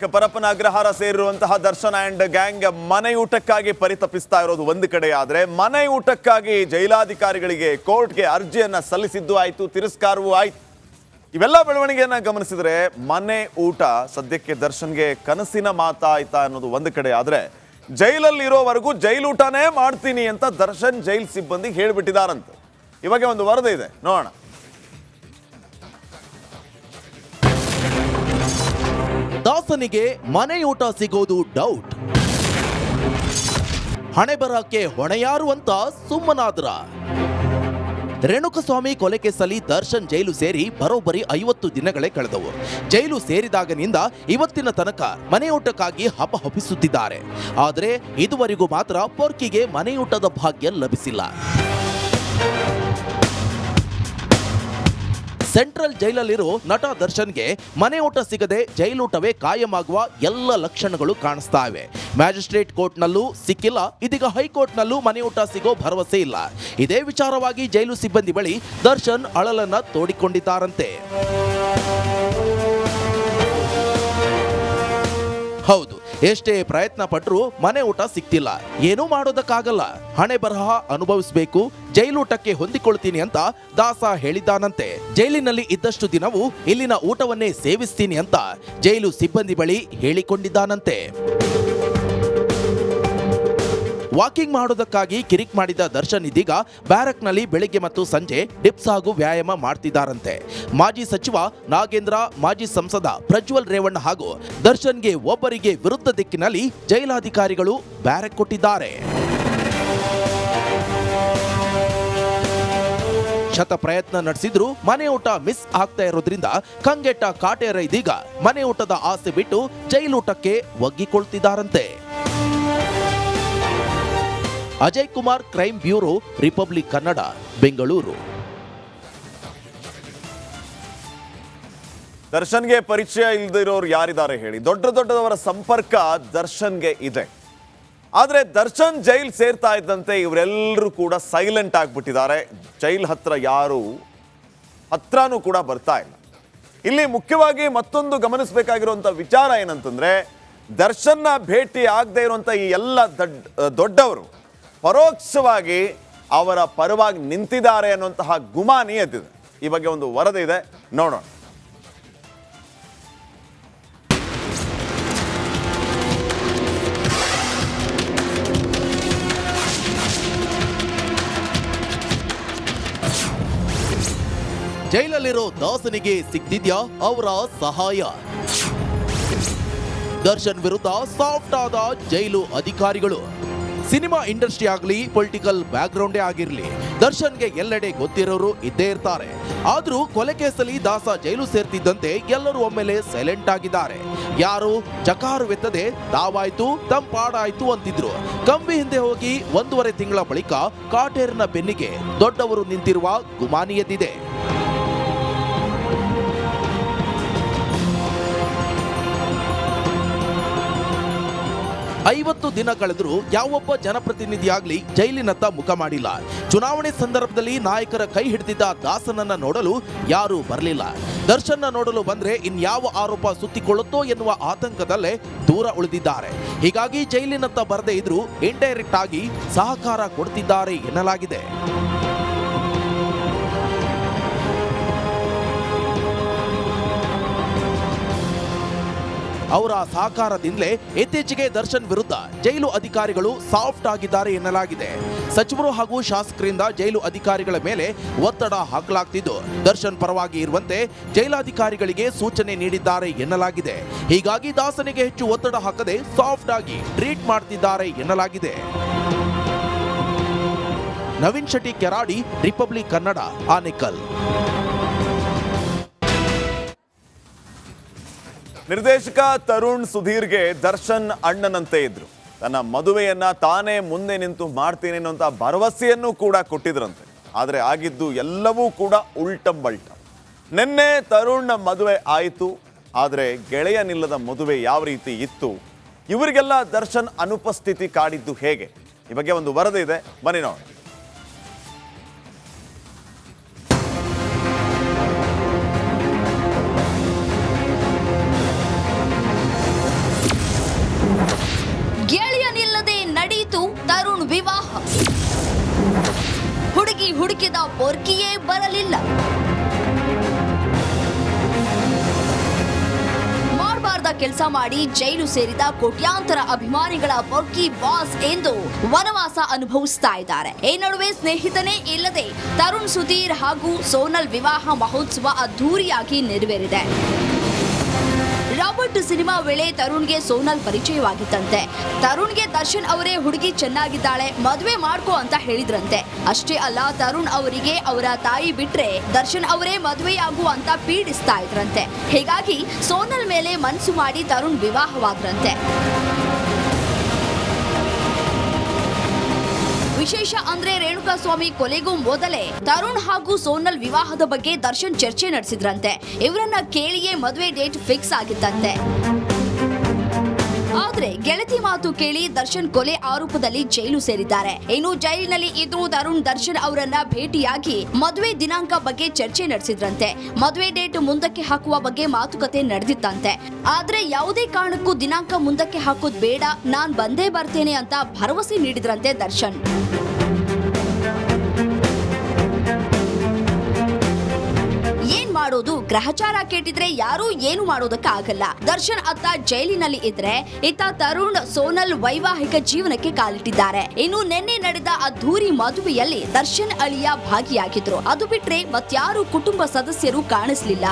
Parappana Agrahara ಸೇರಿರುವಂತಹ Darshan and gang ಮನೆ ಊಟಕ್ಕಾಗಿ ಪರಿತಪಿಸ್ತಾ ಇರೋದು ಒಂದು ಕಡೆ ಆದ್ರೆ ಮನೆ ಊಟಕ್ಕಾಗಿ ಜೈಲಾಧಿಕಾರಿಗಳಿಗೆ ಕೋರ್ಟ್ಗೆ ಅರ್ಜಿಯನ್ನ ಸಲ್ಲಿಸಿದ್ದು ಆಯ್ತು, ತಿರಸ್ಕಾರವೂ ಆಯ್ತು. ಇವೆಲ್ಲ ಬೆಳವಣಿಗೆಯನ್ನ ಗಮನಿಸಿದ್ರೆ ಮನೆ ಊಟ ಸದ್ಯಕ್ಕೆ ದರ್ಶನ್ಗೆ ಕನಸಿನ ಮಾತಾಯ್ತಾ ಅನ್ನೋದು ಒಂದು ಕಡೆ ಆದ್ರೆ ಜೈಲಲ್ಲಿ ಇರೋವರೆಗೂ ಜೈಲೂಟನೇ ಮಾಡ್ತೀನಿ ಅಂತ ದರ್ಶನ್ ಜೈಲ್ ಸಿಬ್ಬಂದಿ ಹೇಳ್ಬಿಟ್ಟಿದಾರಂತೆ. ಇವಾಗ ಒಂದು ವರದಿ ಇದೆ, ನೋಡೋಣ. ದಾಸನಿಗೆ ಮನೆಯೂಟ ಸಿಗೋದು ಡೌಟ್. ಹಣೆ ಬರಕ್ಕೆ ಹೊಣೆಯಾರು ಅಂತ ಸುಮ್ಮನಾದ್ರ. ರೇಣುಕಸ್ವಾಮಿ ಕೊಲೆ ಕೇಸಲ್ಲಿ ದರ್ಶನ್ ಜೈಲು ಸೇರಿ ಬರೋಬ್ಬರಿ 50 ದಿನಗಳೇ ಕಳೆದವು. ಜೈಲು ಸೇರಿದಾಗನಿಂದ ಇವತ್ತಿನ ತನಕ ಮನೆಯೂಟಕ್ಕಾಗಿ ಹಪಹಪಿಸುತ್ತಿದ್ದಾರೆ. ಆದರೆ ಇದುವರೆಗೂ ಮಾತ್ರ ಪೊರ್ಕಿಗೆ ಮನೆಯೂಟದ ಭಾಗ್ಯ ಲಭಿಸಿಲ್ಲ. ಸೆಂಟ್ರಲ್ ಜೈಲಲ್ಲಿರೋ ನಟ ದರ್ಶನ್ಗೆ ಮನೆಯೂಟ ಸಿಗದೆ ಜೈಲೂಟವೇ ಕಾಯಮಾಗುವ ಎಲ್ಲ ಲಕ್ಷಣಗಳು ಕಾಣಿಸ್ತಾ ಇವೆ. ಮ್ಯಾಜಿಸ್ಟ್ರೇಟ್ ಕೋರ್ಟ್ನಲ್ಲೂ ಸಿಕ್ಕಿಲ್ಲ, ಇದೀಗ ಹೈಕೋರ್ಟ್ನಲ್ಲೂ ಮನೆಯೂಟ ಸಿಗೋ ಭರವಸೆ ಇಲ್ಲ. ಇದೇ ವಿಚಾರವಾಗಿ ಜೈಲು ಸಿಬ್ಬಂದಿ ಬಳಿ ದರ್ಶನ್ ಅಳಲನ್ನ ತೋಡಿಕೊಂಡಿದ್ದಾರಂತೆ. ಹೌದು, ಎಷ್ಟೇ ಪ್ರಯತ್ನ ಪಟ್ಟರೂ ಮನೆ ಊಟ ಸಿಕ್ತಿಲ್ಲ. ಏನೂ ಮಾಡೋದಕ್ಕಾಗಲ್ಲ, ಹಣೆ ಬರಹ ಅನುಭವಿಸಬೇಕು, ಜೈಲೂಟಕ್ಕೆ ಹೊಂದಿಕೊಳ್ತೀನಿ ಅಂತ ದಾಸ ಹೇಳಿದ್ದಾನಂತೆ. ಜೈಲಿನಲ್ಲಿ ಇದ್ದಷ್ಟು ದಿನವೂ ಇಲ್ಲಿನ ಊಟವನ್ನೇ ಸೇವಿಸ್ತೀನಿ ಅಂತ ಜೈಲು ಸಿಬ್ಬಂದಿ ಬಳಿ ಹೇಳಿಕೊಂಡಿದ್ದಾನಂತೆ. ವಾಕಿಂಗ್ ಮಾಡೋದಕ್ಕಾಗಿ ಕಿರಿಕ್ ಮಾಡಿದ ದರ್ಶನ್ ಇದೀಗ ಬ್ಯಾರಕ್ನಲ್ಲಿ ಬೆಳಿಗ್ಗೆ ಮತ್ತು ಸಂಜೆ ಡಿಪ್ಸ್ ಹಾಗೂ ವ್ಯಾಯಾಮ ಮಾಡ್ತಿದ್ದಾರಂತೆ. ಮಾಜಿ ಸಚಿವ ನಾಗೇಂದ್ರ, ಮಾಜಿ ಸಂಸದ ಪ್ರಜ್ವಲ್ ರೇವಣ್ಣ ಹಾಗೂ ದರ್ಶನ್ಗೆ ಒಬ್ಬರಿಗೆ ವಿರುದ್ಧ ದಿಕ್ಕಿನಲ್ಲಿ ಜೈಲಾಧಿಕಾರಿಗಳು ಬ್ಯಾರಕ್ ಕೊಟ್ಟಿದ್ದಾರೆ. ಶತ ಪ್ರಯತ್ನ ನಡೆಸಿದ್ರು ಮನೆ ಊಟ ಮಿಸ್ ಆಗ್ತಾ ಇರೋದ್ರಿಂದ ಕಂಗೆಟ್ಟ ಕಾಟೇರ ಇದೀಗ ಮನೆ ಊಟದ ಆಸೆ ಬಿಟ್ಟು ಜೈಲೂಟಕ್ಕೆ ಒಗ್ಗಿಕೊಳ್ತಿದ್ದಾರಂತೆ. Ajay Kumar, crime bureau, Republic Kannada, Bengaluru. ದರ್ಶನ್ಗೆ ಪರಿಚಯ ಇಲ್ಲದಿರೋರು ಯಾರಿದ್ದಾರೆ ಹೇಳಿ? ದೊಡ್ಡದವರ ಸಂಪರ್ಕ ದರ್ಶನ್ಗೆ ಇದೆ. ಆದ್ರೆ ದರ್ಶನ್ ಜೈಲ್ ಸೇರ್ತಾ ಇದ್ದಂತೆ ಇವರೆಲ್ಲರೂ ಕೂಡ ಸೈಲೆಂಟ್ ಆಗ್ಬಿಟ್ಟಿದ್ದಾರೆ. ಜೈಲ್ ಹತ್ರ ಯಾರು ಹತ್ರನೂ ಕೂಡ ಬರ್ತಾ ಇಲ್ಲ. ಇಲ್ಲಿ ಮುಖ್ಯವಾಗಿ ಮತ್ತೊಂದು ಗಮನಿಸಬೇಕಾಗಿರುವಂತ ವಿಚಾರ ಏನಂತಂದ್ರೆ, ದರ್ಶನ್ನ ಭೇಟಿ ಆಗದೆ ಇರುವಂತ ಈ ಎಲ್ಲ ದೊಡ್ಡವರು ಪರೋಕ್ಷವಾಗಿ ಅವರ ಪರವಾಗಿ ನಿಂತಿದ್ದಾರೆ ಅನ್ನುವಂತಹ ಗುಮಾನಿ ಎದ್ದಿದೆ. ಈ ಬಗ್ಗೆ ಒಂದು ವರದಿ ಇದೆ, ನೋಡೋಣ. ಜೈಲಲ್ಲಿರೋ ದಾಸನಿಗೆ ಸಿಗ್ತಿದ್ಯಾ ಅವರ ಸಹಾಯ? ದರ್ಶನ್ ವಿರುದ್ಧ ಸಾಫ್ಟ್ ಆದ ಜೈಲು ಅಧಿಕಾರಿಗಳು. ಸಿನಿಮಾ ಇಂಡಸ್ಟ್ರಿ ಆಗಲಿ, ಪೊಲಿಟಿಕಲ್ ಬ್ಯಾಕ್ಗ್ರೌಂಡೇ ಆಗಿರಲಿ, ದರ್ಶನ್ಗೆ ಎಲ್ಲೆಡೆ ಗೊತ್ತಿರೋರು ಇದ್ದೇ ಇರ್ತಾರೆ. ಆದ್ರೂ ಕೊಲೆ ಕೇಸಲ್ಲಿ ದಾಸ ಜೈಲು ಸೇರ್ತಿದ್ದಂತೆ ಎಲ್ಲರೂ ಒಮ್ಮೆಲೆ ಸೈಲೆಂಟ್ ಆಗಿದ್ದಾರೆ. ಯಾರು ಚಕಾರವೆತ್ತದೆ ತಾವಾಯ್ತು ತಂಪಾಡಾಯ್ತು ಅಂತಿದ್ರು. ಕಂಬಿ ಹಿಂದೆ ಹೋಗಿ 1.5 ತಿಂಗಳ ಬಳಿಕ ಕಾಟೇರಿನ ಬೆನ್ನಿಗೆ ದೊಡ್ಡವರು ನಿಂತಿರುವ ಗುಮಾನಿ ಎದ್ದಿದೆ. 50 ದಿನ ಕಳೆದರೂ ಯಾವೊಬ್ಬ ಜನಪ್ರತಿನಿಧಿಯಾಗ್ಲಿ ಜೈಲಿನತ್ತ ಮುಖ ಮಾಡಿಲ್ಲ. ಚುನಾವಣೆ ಸಂದರ್ಭದಲ್ಲಿ ನಾಯಕರ ಕೈ ಹಿಡಿದಿದ್ದ ದಾಸನನ್ನ ನೋಡಲು ಯಾರೂ ಬರಲಿಲ್ಲ. ದರ್ಶನ್ನ ನೋಡಲು ಬಂದ್ರೆ ಇನ್ಯಾವ ಆರೋಪ ಸುತ್ತಿಕೊಳ್ಳುತ್ತೋ ಎನ್ನುವ ಆತಂಕದಲ್ಲೇ ದೂರ ಉಳಿದಿದ್ದಾರೆ. ಹೀಗಾಗಿ ಜೈಲಿನತ್ತ ಬರದೇ ಇದ್ರೂ ಇಂಡೈರೆಕ್ಟ್ ಆಗಿ ಸಹಕಾರ ಕೊಡ್ತಿದ್ದಾರೆ ಎನ್ನಲಾಗಿದೆ. ಅವರ ಸಹಕಾರದಿಂದಲೇ ಇತ್ತೀಚೆಗೆ ದರ್ಶನ್ ವಿರುದ್ಧ ಜೈಲು ಅಧಿಕಾರಿಗಳು ಸಾಫ್ಟ್ ಆಗಿದ್ದಾರೆ ಎನ್ನಲಾಗಿದೆ. ಸಚಿವರು ಹಾಗೂ ಶಾಸಕರಿಂದ ಜೈಲು ಅಧಿಕಾರಿಗಳ ಮೇಲೆ ಒತ್ತಡ ಹಾಕಲಾಗ್ತಿದ್ದು ದರ್ಶನ್ ಪರವಾಗಿ ಇರುವಂತೆ ಜೈಲಾಧಿಕಾರಿಗಳಿಗೆ ಸೂಚನೆ ನೀಡಿದ್ದಾರೆ ಎನ್ನಲಾಗಿದೆ. ಹೀಗಾಗಿ ದಾಸನಿಗೆ ಹೆಚ್ಚು ಒತ್ತಡ ಹಾಕದೆ ಸಾಫ್ಟ್ ಆಗಿ ಟ್ರೀಟ್ ಮಾಡ್ತಿದ್ದಾರೆ ಎನ್ನಲಾಗಿದೆ. ನವೀನ್ ಶೆಟ್ಟಿ, ಕೆರಾಡಿ, ರಿಪಬ್ಲಿಕ್ ಕನ್ನಡ, ಆನೇಕಲ್. ನಿರ್ದೇಶಕ ತರುಣ್ ಸುಧೀರ್ಗೆ ದರ್ಶನ್ ಅಣ್ಣನಂತೆ ಇದ್ರು. ತನ್ನ ಮದುವೆಯನ್ನ ತಾನೇ ಮುಂದೆ ನಿಂತು ಮಾಡ್ತೀನಿ ಅನ್ನುವಂಥ ಭರವಸೆಯನ್ನು ಕೂಡ ಕೊಟ್ಟಿದ್ರಂತೆ. ಆದರೆ ಆಗಿದ್ದು ಎಲ್ಲವೂ ಕೂಡ ಉಲ್ಟಂಬಲ್ಟ. ನಿನ್ನೆ ತರುಣ್ ಮದುವೆ ಆಯಿತು, ಆದರೆ ಗೆಳೆಯನಿಲ್ಲದ ಮದುವೆ ಯಾವ ರೀತಿ ಇತ್ತು, ಇವರಿಗೆಲ್ಲ ದರ್ಶನ್ ಅನುಪಸ್ಥಿತಿ ಕಾಡಿದ್ದು ಹೇಗೆ? ಈ ಬಗ್ಗೆ ಒಂದು ವರದಿ ಇದೆ, ಬನ್ನಿ ನೋಡಿ. ವಿವಾಹ. ಹುಡುಗಿ ಹುಡುಕಿದ ಪೊರ್ಕಿಯೇ ಬರಲಿಲ್ಲ. ಮಾಡಬಾರ್ದ ಕೆಲಸ ಮಾಡಿ ಜೈಲು ಸೇರಿದ ಕೋಟ್ಯಾಂತರ ಅಭಿಮಾನಿಗಳ ಪೊರ್ಕಿ ಬಾಸ್ ಎಂದು ವನವಾಸ ಅನುಭವಿಸ್ತಾ ಇದ್ದಾರೆ. ಈ ನಡುವೆ ಸ್ನೇಹಿತನೇ ಇಲ್ಲದೆ ತರುಣ್ ಸುಧೀರ್ ಹಾಗೂ ಸೋನಲ್ ವಿವಾಹ ಮಹೋತ್ಸವ ಅದ್ದೂರಿಯಾಗಿ ನೆರವೇರಿದೆ. ರಾಬರ್ಟ್ ಸಿನಿಮಾ ವೇಳೆ ತರುಣ್ಗೆ ಸೋನಲ್ ಪರಿಚಯವಾಗಿತ್ತಂತೆ. ತರುಣ್ಗೆ ದರ್ಶನ್ ಅವರೇ ಹುಡುಗಿ ಚೆನ್ನಾಗಿದ್ದಾಳೆ, ಮದುವೆ ಮಾಡ್ಕೋ ಅಂತ ಹೇಳಿದ್ರಂತೆ. ಅಷ್ಟೇ ಅಲ್ಲ, ತರುಣ್ ಅವರಿಗೆ ಅವರ ತಾಯಿ ಬಿಟ್ರೆ ದರ್ಶನ್ ಅವರೇ ಮದುವೆಯಾಗು ಅಂತ ಪೀಡಿಸ್ತಾ ಇದ್ರಂತೆ. ಹೀಗಾಗಿ ಸೋನಲ್ ಮೇಲೆ ಮನಸ್ಸು ಮಾಡಿ ತರುಣ್ ವಿವಾಹವಾದ್ರಂತೆ. ವಿಶೇಷ ಅಂದ್ರೆ ರೇಣುಕಾಸ್ವಾಮಿ ಕೊಲೆಗೂ ಮೊದಲೇ ತರುಣ್ ಹಾಗೂ ಸೋನಲ್ ವಿವಾಹದ ಬಗ್ಗೆ ದರ್ಶನ್ ಚರ್ಚೆ ನಡೆಸಿದ್ರಂತೆ. ಇವರನ್ನ ಕೇಳಿಯೇ ಮದುವೆ ಡೇಟ್ ಫಿಕ್ಸ್ ಆಗಿತ್ತಂತೆ. ಆದ್ರೆ ಗೆಳತಿ ಮಾತು ಕೇಳಿ ದರ್ಶನ್ ಕೊಲೆ ಆರೋಪದಲ್ಲಿ ಜೈಲು ಸೇರಿದ್ದಾರೆ. ಇನ್ನು ಜೈಲಿನಲ್ಲಿ ಇದ್ದು ತರುಣ್ ದರ್ಶನ್ ಅವರನ್ನ ಭೇಟಿಯಾಗಿ ಮದುವೆ ದಿನಾಂಕ ಬಗ್ಗೆ ಚರ್ಚೆ ನಡೆಸಿದ್ರಂತೆ. ಮದುವೆ ಡೇಟ್ ಮುಂದಕ್ಕೆ ಹಾಕುವ ಬಗ್ಗೆ ಮಾತುಕತೆ ನಡೆದಿತ್ತಂತೆ. ಆದ್ರೆ ಯಾವುದೇ ಕಾರಣಕ್ಕೂ ದಿನಾಂಕ ಮುಂದಕ್ಕೆ ಹಾಕೋದ್ ಬೇಡ, ನಾನ್ ಬಂದೇ ಬರ್ತೇನೆ ಅಂತ ಭರವಸೆ ನೀಡಿದ್ರಂತೆ ದರ್ಶನ್. ಏನ್ ಮಾಡೋದು, ಗ್ರಹಚಾರ ಕೆಟ್ಟಿದ್ರೆ ಯಾರೂ ಏನು ಮಾಡೋದಕ್ಕೆ ಆಗಲ್ಲ. ದರ್ಶನ್ ಅತ್ತ ಜೈಲಿನಲ್ಲಿ ಇದ್ರೆ ಇತ್ತ ತರುಣ್ ಸೋನಲ್ ವೈವಾಹಿಕ ಜೀವನಕ್ಕೆ ಕಾಲಿಟ್ಟಿದ್ದಾರೆ. ಇನ್ನು ನಿನ್ನೆ ನಡೆದ ಅದ್ದೂರಿ ಮದುವೆಯಲ್ಲಿ ದರ್ಶನ್ ಅಳಿಯ ಭಾಗಿಯಾಗಿದ್ರು. ಅದು ಬಿಟ್ರೆ ಮತ್ಯಾರು ಕುಟುಂಬ ಸದಸ್ಯರು ಕಾಣಿಸ್ಲಿಲ್ಲ.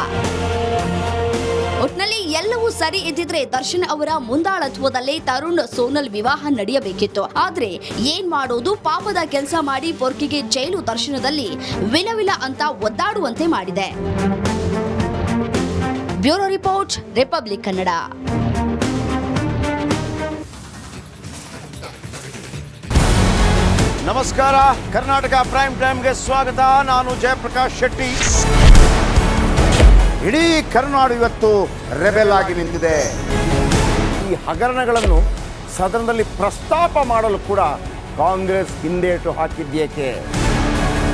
ಒಟ್ನಲ್ಲಿ ಎಲ್ಲವೂ ಸರಿ ಇದ್ದಿದ್ರೆ ದರ್ಶನ್ ಅವರ ಮುಂದಾಳತ್ವದಲ್ಲೇ ತರುಣ್ ಸೋನಲ್ ವಿವಾಹ ನಡೆಯಬೇಕಿತ್ತು. ಆದ್ರೆ ಏನ್ ಮಾಡೋದು, ಪಾಪದ ಕೆಲಸ ಮಾಡಿ ಪೊರ್ಕಿಗೆ ಜೈಲು ದರ್ಶನದಲ್ಲಿ ವಿಲವಿಲ ಅಂತ ಒದ್ದಾಡುವಂತೆ ಮಾಡಿದೆ. Bureau report, republic Kannada. ನಮಸ್ಕಾರ, ಕರ್ನಾಟಕ ಪ್ರೈಮ್ ಟೈಮ್ಗೆ ಸ್ವಾಗತ. ನಾನು ಜಯಪ್ರಕಾಶ್ ಶೆಟ್ಟಿ. ಇಡೀ ಕರುನಾಡು ಇವತ್ತು ರೆಬೆಲ್ ಆಗಿ ನಿಂತಿದೆ. ಈ ಹಗರಣಗಳನ್ನು ಸದನದಲ್ಲಿ ಪ್ರಸ್ತಾಪ ಮಾಡಲು ಕೂಡ ಕಾಂಗ್ರೆಸ್ ಹಿಂದೇಟು ಹಾಕಿದ್ದೇಕೆ?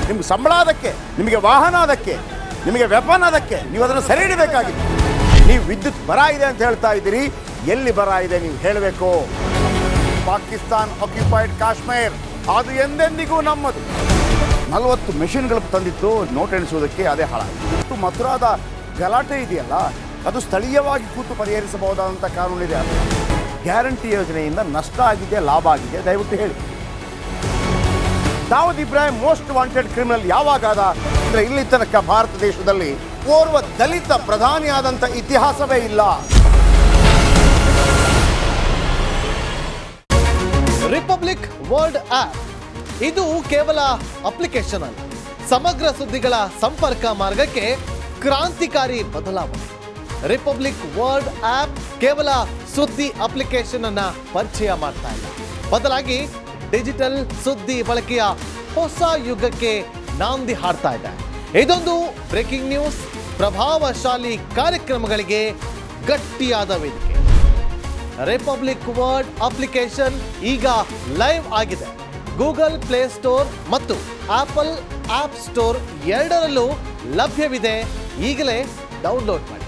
ನಿಮ್ಗೆ ಸಂಬಳ ಅದಕ್ಕೆ, ನಿಮಗೆ ವಾಹನ ಅದಕ್ಕೆ, ನಿಮಗೆ ವೆಪನ್ ಅದಕ್ಕೆ, ನೀವು ಅದನ್ನು ಸೆರೆ ಹಿಡಿಬೇಕಾಗಿದೆ. ನೀವು ವಿದ್ಯುತ್ ಬರ ಇದೆ ಅಂತ ಹೇಳ್ತಾ ಇದ್ದೀರಿ, ಎಲ್ಲಿ ಬರ ಇದೆ ನೀವು ಹೇಳಬೇಕು. ಪಾಕಿಸ್ತಾನ್ ಆಕ್ಯುಪೈಡ್ ಕಾಶ್ಮೀರ್ ಅದು ಎಂದೆಂದಿಗೂ ನಮ್ಮದು. 40 ಮೆಷಿನ್ಗಳು ತಂದಿತ್ತು ನೋಟ್ ಎಣಿಸುವುದಕ್ಕೆ, ಅದೇ ಹಾಳಾಯಿತು. ಮಥುರಾದ ಗಲಾಟೆ ಇದೆಯಲ್ಲ, ಅದು ಸ್ಥಳೀಯವಾಗಿ ಕೂತು ಪರಿಹರಿಸಬಹುದಾದಂಥ ಕಾನೂನಿದೆ. ಗ್ಯಾರಂಟಿ ಯೋಜನೆಯಿಂದ ನಷ್ಟ ಆಗಿದೆ, ಲಾಭ ಆಗಿದೆ, ದಯವಿಟ್ಟು ಹೇಳಿ. Dawood Ibrahim most wanted criminal ಯಾವಾಗಾದ ಅಂದರೆ ಇಲ್ಲಿ ತನಕ ಭಾರತ ದೇಶದಲ್ಲಿ ಓರ್ವ ದಲಿತ ಪ್ರಧಾನಿಯಾದಂಥ ಇತಿಹಾಸವೇ ಇಲ್ಲ. ರಿಪಬ್ಲಿಕ್ ವರ್ಲ್ಡ್ ಆಪ್ ಇದು ಕೇವಲ ಅಪ್ಲಿಕೇಶನ್ ಅಲ್ಲ, ಸಮಗ್ರ ಸುದ್ದಿಗಳ ಸಂಪರ್ಕ ಮಾರ್ಗಕ್ಕೆ ಕ್ರಾಂತಿಕಾರಿ ಬದಲಾವಣೆ. ರಿಪಬ್ಲಿಕ್ ವರ್ಲ್ಡ್ ಆಪ್ ಕೇವಲ ಸುದ್ದಿ ಅಪ್ಲಿಕೇಶನ್ ಅನ್ನ ಪರಿಚಯ ಮಾಡ್ತಾ ಇಲ್ಲ, ಬದಲಾಗಿ ಡಿಜಿಟಲ್ ಸುದ್ದಿ ಬಳಕೆಯ ಹೊಸ ಯುಗಕ್ಕೆ ನಾಂದಿ ಹಾಡ್ತಾ ಇದೆ. ಇದೊಂದು ಬ್ರೇಕಿಂಗ್ ನ್ಯೂಸ್, ಪ್ರಭಾವಶಾಲಿ ಕಾರ್ಯಕ್ರಮಗಳಿಗೆ ಗಟ್ಟಿಯಾದ ವೇದಿಕೆ. ರಿಪಬ್ಲಿಕ್ ವರ್ಲ್ಡ್ ಅಪ್ಲಿಕೇಶನ್ ಈಗ ಲೈವ್ ಆಗಿದೆ. ಗೂಗಲ್ ಪ್ಲೇ ಸ್ಟೋರ್ ಮತ್ತು ಆಪಲ್ ಆಪ್ ಸ್ಟೋರ್ ಎರಡರಲ್ಲೂ ಲಭ್ಯವಿದೆ. ಈಗಲೇ ಡೌನ್ಲೋಡ್ ಮಾಡಿ.